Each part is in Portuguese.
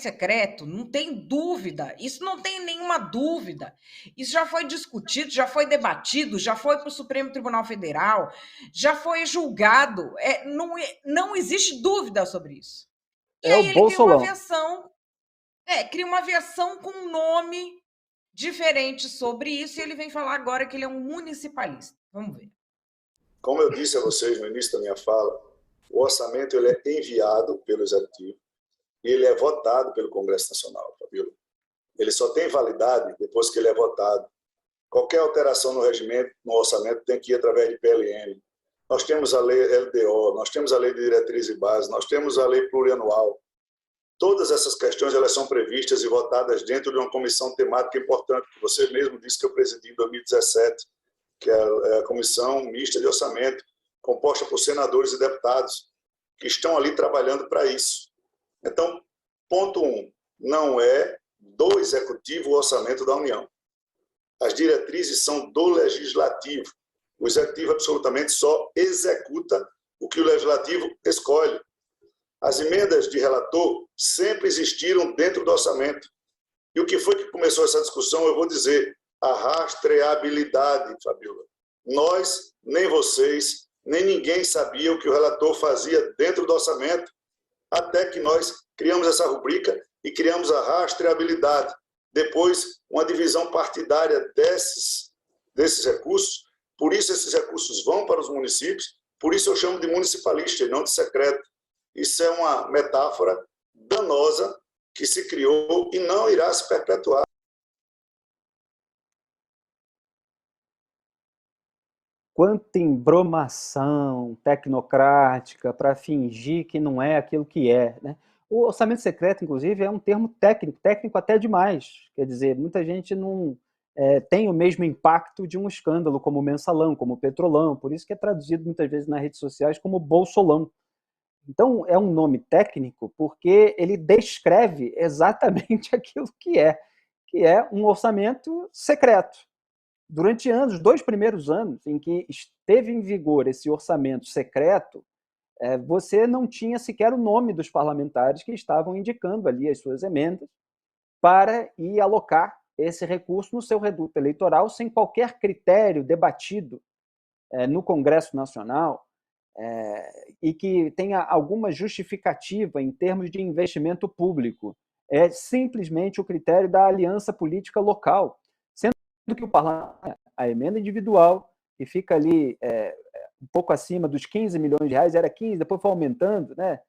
secreto, não tem dúvida, isso não tem nenhuma dúvida. Isso já foi discutido, já foi debatido, já foi para o Supremo Tribunal Federal, já foi julgado. Não existe dúvida sobre isso. E É o aí ele Bolsolão. cria uma versão com um nome diferente sobre isso, e ele vem falar agora que ele é um municipalista. Vamos ver. Como eu disse a vocês no início da minha fala, o orçamento ele é enviado pelo Executivo e ele é votado pelo Congresso Nacional, Fabíola. Ele só tem validade depois que ele é votado. Qualquer alteração no regimento, no orçamento, tem que ir através de PLN. Nós temos a lei LDO, nós temos a lei de diretriz e base, nós temos a lei plurianual. Todas essas questões elas são previstas e votadas dentro de uma comissão temática importante, que você mesmo disse que eu presidi em 2017, que é a Comissão Mista de Orçamento, composta por senadores e deputados, que estão ali trabalhando para isso. Então, ponto 1, não é do Executivo o orçamento da União. As diretrizes são do Legislativo. O Executivo absolutamente só executa o que o Legislativo escolhe. As emendas de relator sempre existiram dentro do orçamento. E o que foi que começou essa discussão, eu vou dizer, a rastreabilidade, Fabíola. Nós, nem vocês, nem ninguém sabia o que o relator fazia dentro do orçamento, até que nós criamos essa rubrica e criamos a rastreabilidade. Depois, uma divisão partidária desses recursos. Por isso, esses recursos vão para os municípios. Por isso, eu chamo de municipalista e não de secreto. Isso é uma metáfora danosa que se criou e não irá se perpetuar. Quanta embromação tecnocrática para fingir que não é aquilo que é, né? O orçamento secreto, inclusive, é um termo técnico até demais. Quer dizer, muita gente não tem o mesmo impacto de um escândalo como o Mensalão, como o Petrolão, por isso que é traduzido muitas vezes nas redes sociais como Bolsolão. Então, é um nome técnico porque ele descreve exatamente aquilo que é um orçamento secreto. Durante anos, os 2 primeiros anos em que esteve em vigor esse orçamento secreto, você não tinha sequer o nome dos parlamentares que estavam indicando ali as suas emendas para ir alocar esse recurso no seu reduto eleitoral sem qualquer critério debatido no Congresso Nacional e que tenha alguma justificativa em termos de investimento público. É simplesmente o critério da aliança política local, sendo que o parlamento, a emenda individual, que fica ali um pouco acima dos 15 milhões de reais, era 15, depois foi aumentando, né?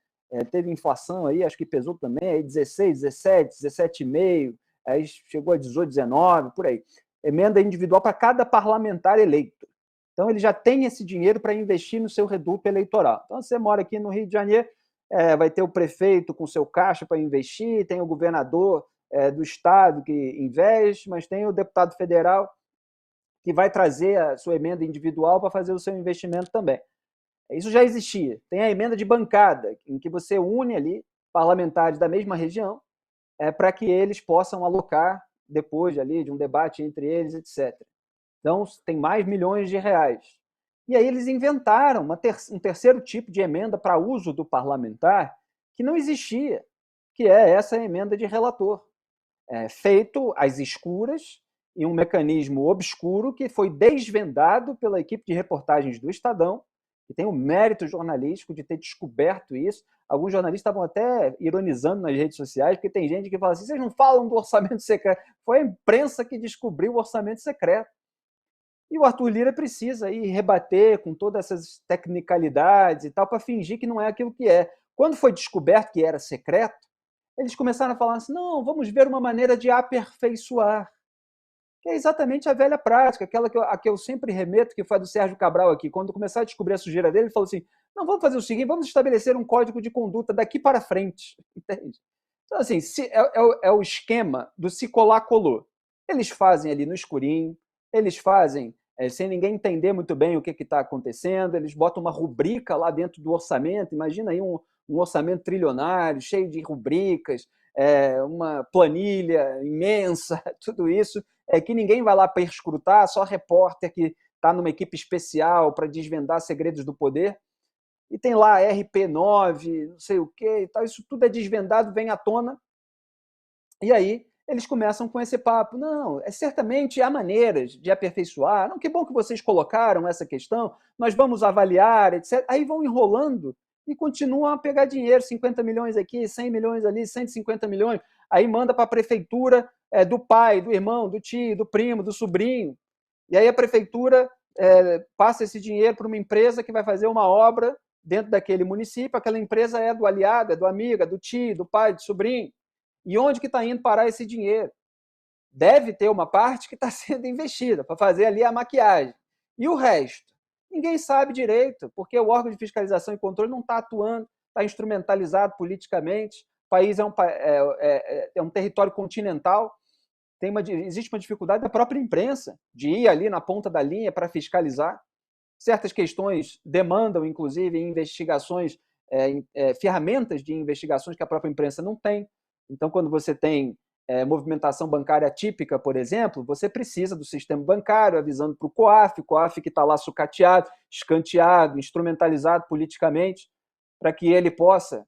Teve inflação aí, acho que pesou também, aí 16, 17, 17,5, aí chegou a 18, 19, por aí. Emenda individual para cada parlamentar eleito. Então, ele já tem esse dinheiro para investir no seu reduto eleitoral. Então, você mora aqui no Rio de Janeiro, vai ter o prefeito com seu caixa para investir, tem o governador do estado que investe, mas tem o deputado federal que vai trazer a sua emenda individual para fazer o seu investimento também. Isso já existia. Tem a emenda de bancada, em que você une ali parlamentares da mesma região para que eles possam alocar depois ali de um debate entre eles, etc. Então, tem mais milhões de reais. E aí eles inventaram um terceiro tipo de emenda para uso do parlamentar que não existia, que é essa emenda de relator, feito às escuras, em um mecanismo obscuro que foi desvendado pela equipe de reportagens do Estadão, que tem o mérito jornalístico de ter descoberto isso. Alguns jornalistas estavam até ironizando nas redes sociais, porque tem gente que fala assim, vocês não falam do orçamento secreto. Foi a imprensa que descobriu o orçamento secreto. E o Arthur Lira precisa aí rebater com todas essas tecnicalidades e tal, para fingir que não é aquilo que é. Quando foi descoberto que era secreto, eles começaram a falar assim, não, vamos ver uma maneira de aperfeiçoar. Que é exatamente a velha prática, aquela a que eu sempre remeto, que foi a do Sérgio Cabral aqui. Quando começaram a descobrir a sujeira dele, ele falou assim, não, vamos fazer o seguinte, vamos estabelecer um código de conduta daqui para frente. Entende? Então, assim, é o esquema do se colar, colou. Eles fazem ali no escurinho, eles fazem sem ninguém entender muito bem o que está acontecendo, eles botam uma rubrica lá dentro do orçamento, imagina aí um orçamento trilionário, cheio de rubricas, uma planilha imensa, tudo isso, que ninguém vai lá para escrutar, só repórter que está numa equipe especial para desvendar segredos do poder, e tem lá RP9, não sei o que e tal, isso tudo é desvendado, vem à tona, E aí eles começam com esse papo, não, certamente há maneiras de aperfeiçoar, não, que bom que vocês colocaram essa questão, nós vamos avaliar, etc. Aí vão enrolando e continuam a pegar dinheiro, 50 milhões aqui, 100 milhões ali, 150 milhões, aí manda para a prefeitura do pai, do irmão, do tio, do primo, do sobrinho, e aí a prefeitura passa esse dinheiro para uma empresa que vai fazer uma obra dentro daquele município, aquela empresa é do aliado, é do amigo, é do tio, do pai, do sobrinho. E onde que está indo parar esse dinheiro? Deve ter uma parte que está sendo investida para fazer ali a maquiagem. E o resto? Ninguém sabe direito, porque o órgão de fiscalização e controle não está atuando, está instrumentalizado politicamente, o país é um território continental, existe uma dificuldade da própria imprensa de ir ali na ponta da linha para fiscalizar. Certas questões demandam, inclusive, investigações, ferramentas de investigações que a própria imprensa não tem. Então, quando você tem movimentação bancária atípica, por exemplo, você precisa do sistema bancário avisando para o COAF que está lá sucateado, escanteado, instrumentalizado politicamente, para que ele possa,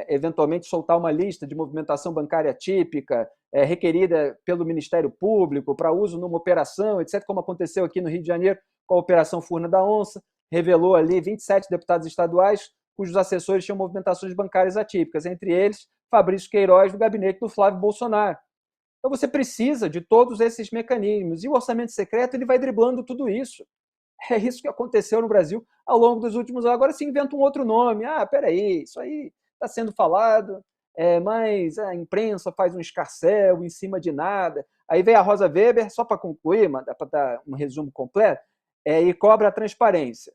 eventualmente, soltar uma lista de movimentação bancária atípica, requerida pelo Ministério Público para uso numa operação, etc., como aconteceu aqui no Rio de Janeiro com a Operação Furna da Onça, revelou ali 27 deputados estaduais cujos assessores tinham movimentações bancárias atípicas, entre eles Fabrício Queiroz, do gabinete do Flávio Bolsonaro. Então você precisa de todos esses mecanismos, e o orçamento secreto ele vai driblando tudo isso. É isso que aconteceu no Brasil ao longo dos últimos anos. Agora se inventa um outro nome. Peraí, isso aí está sendo falado, mas a imprensa faz um escarcéu em cima de nada. Aí vem a Rosa Weber, só para concluir, para dar um resumo completo, e cobra a transparência.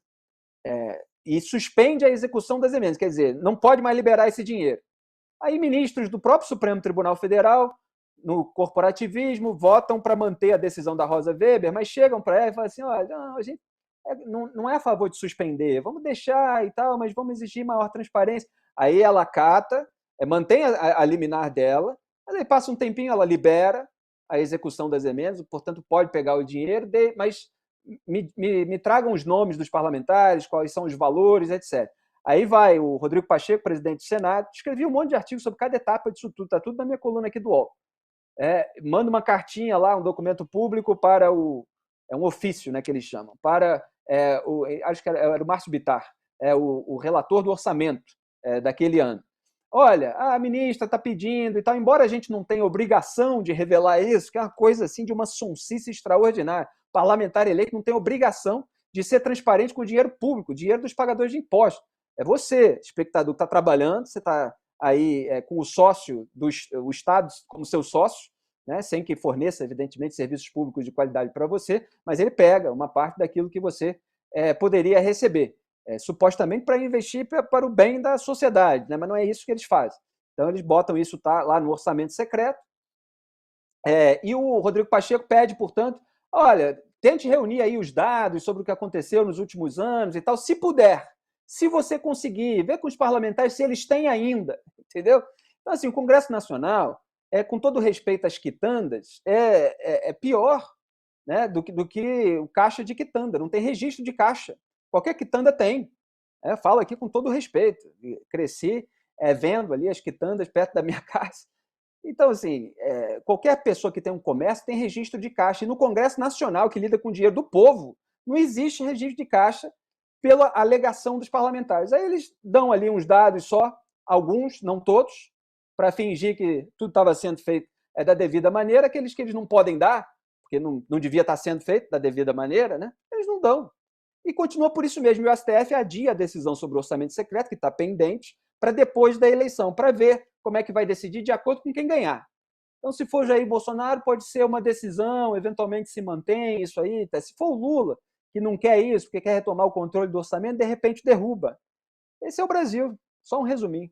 E suspende a execução das emendas, quer dizer, não pode mais liberar esse dinheiro. Aí ministros do próprio Supremo Tribunal Federal, no corporativismo, votam para manter a decisão da Rosa Weber, mas chegam para ela e falam assim, olha, a gente não é a favor de suspender, vamos deixar e tal, mas vamos exigir maior transparência. Aí ela acata, mantém a liminar dela, mas aí passa um tempinho, ela libera a execução das emendas, portanto pode pegar o dinheiro, mas me tragam os nomes dos parlamentares, quais são os valores, etc. Aí vai o Rodrigo Pacheco, presidente do Senado, escrevi um monte de artigos sobre cada etapa disso tudo, está tudo na minha coluna aqui do UOL. Manda uma cartinha lá, um documento público para um ofício, né, que eles chamam, para acho que era o Márcio Bittar, o relator do orçamento daquele ano. Olha, a ministra está pedindo e tal, embora a gente não tenha obrigação de revelar isso, que é uma coisa assim de uma sonsice extraordinária. O parlamentar eleito não tem obrigação de ser transparente com o dinheiro público, o dinheiro dos pagadores de impostos. É você, espectador, que está trabalhando, você está aí com o sócio, o Estado como seu sócio, né, sem que forneça, evidentemente, serviços públicos de qualidade para você, mas ele pega uma parte daquilo que você poderia receber, supostamente para investir para o bem da sociedade, né, mas não é isso que eles fazem. Então, eles botam isso lá no orçamento secreto, e o Rodrigo Pacheco pede, portanto, olha, tente reunir aí os dados sobre o que aconteceu nos últimos anos e tal, se puder. Se você conseguir, ver com os parlamentares se eles têm ainda, entendeu? Então, assim, o Congresso Nacional, com todo respeito às quitandas, é pior, né, do que o caixa de quitanda. Não tem registro de caixa. Qualquer quitanda tem. Falo aqui com todo respeito. Cresci vendo ali as quitandas perto da minha casa. Então, assim, qualquer pessoa que tem um comércio tem registro de caixa. E no Congresso Nacional, que lida com o dinheiro do povo, não existe registro de caixa pela alegação dos parlamentares. Aí eles dão ali uns dados só, alguns, não todos, para fingir que tudo estava sendo feito da devida maneira, aqueles que eles não podem dar, porque não devia estar sendo feito da devida maneira, né? Eles não dão. E continua por isso mesmo. E o STF adia a decisão sobre o orçamento secreto, que está pendente, para depois da eleição, para ver como é que vai decidir de acordo com quem ganhar. Então, se for Jair Bolsonaro, pode ser uma decisão, eventualmente se mantém isso aí. Se for o Lula, que não quer isso, porque quer retomar o controle do orçamento, de repente derruba. Esse é o Brasil. Só um resuminho.